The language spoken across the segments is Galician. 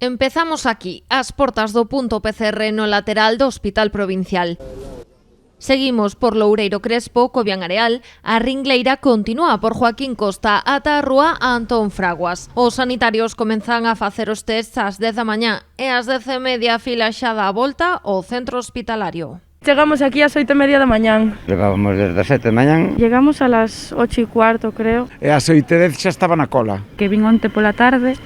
Empezamos aquí, ás portas do punto PCR no lateral do Hospital Provincial. Seguimos por Loureiro Crespo, Cobián Areal. A ringleira continúa por Joaquín Costa ata a rúa Antón Fraguas. Os sanitarios comenzan a facer os tests ás 10 da mañá e ás 10:30 a fila xa dá a volta ao centro hospitalario. Chegamos aquí ás 8:30 da mañán. Levábamos desde as 7 da mañán. Llegamos a las 8:15, creo. E ás 8:10 xa estaba na cola. Que vin onte pola tarde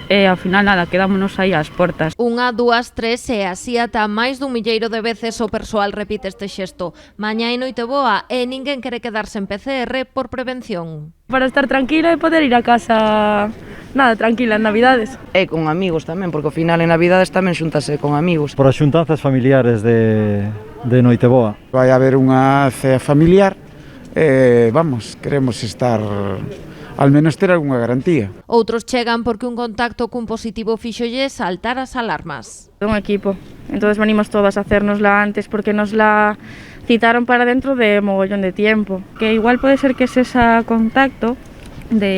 e ao final nada, quedámonos aí ás portas. 1, 2, 3 e así ata máis dun milleiro de veces o persoal repite este xesto. Mañá e noite boa e ninguén quere quedarse en PCR por prevención. Para estar tranquila e poder ir a casa, nada, tranquila en Navidades. E con amigos tamén, porque ao final en Navidades tamén xuntase con amigos. Por as xuntanzas familiares de Noiteboa. Vai haber unha cea familiar e, vamos, queremos estar, al menos ter algunha garantía. Outros chegan porque un contacto cun positivo fíxolle saltar as alarmas. Un equipo, entonces venimos todas a hacérnosla antes porque nos la citaron para dentro de mogollón de tiempo. Que igual pode ser que ese contacto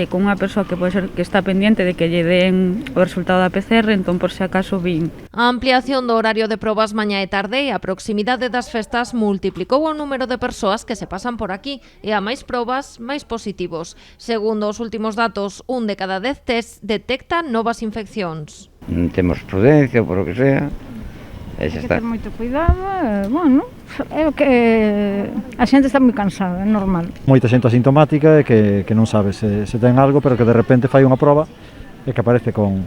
con unha persoa que pode ser que está pendiente de que lle den o resultado da PCR, entón por se acaso vin. A ampliación do horario de probas mañá e tarde e a proximidade das festas multiplicou o número de persoas que se pasan por aquí e a máis probas, máis positivos. Segundo os últimos datos, 1 de cada 10 test detecta novas infeccións. Temos prudencia, por o que sea, e xa está. Hai que ter moito cuidado, bueno, é o que a xente está moi cansada, é normal. Moita xente asintomática e que non sabe se ten algo, pero que de repente fai unha proba e que aparece con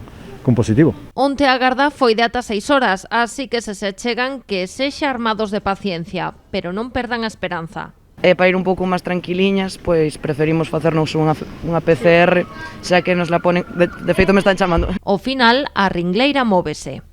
positivo. Onte a garda foi de ata 6 horas, así que se chegan que sexa armados de paciencia, pero non perdan a esperanza. E para ir un pouco máis tranquiliñas, pois preferimos facernos unha PCR, xa que nos la ponen, de feito me están chamando. Ao final, a ringleira móvese.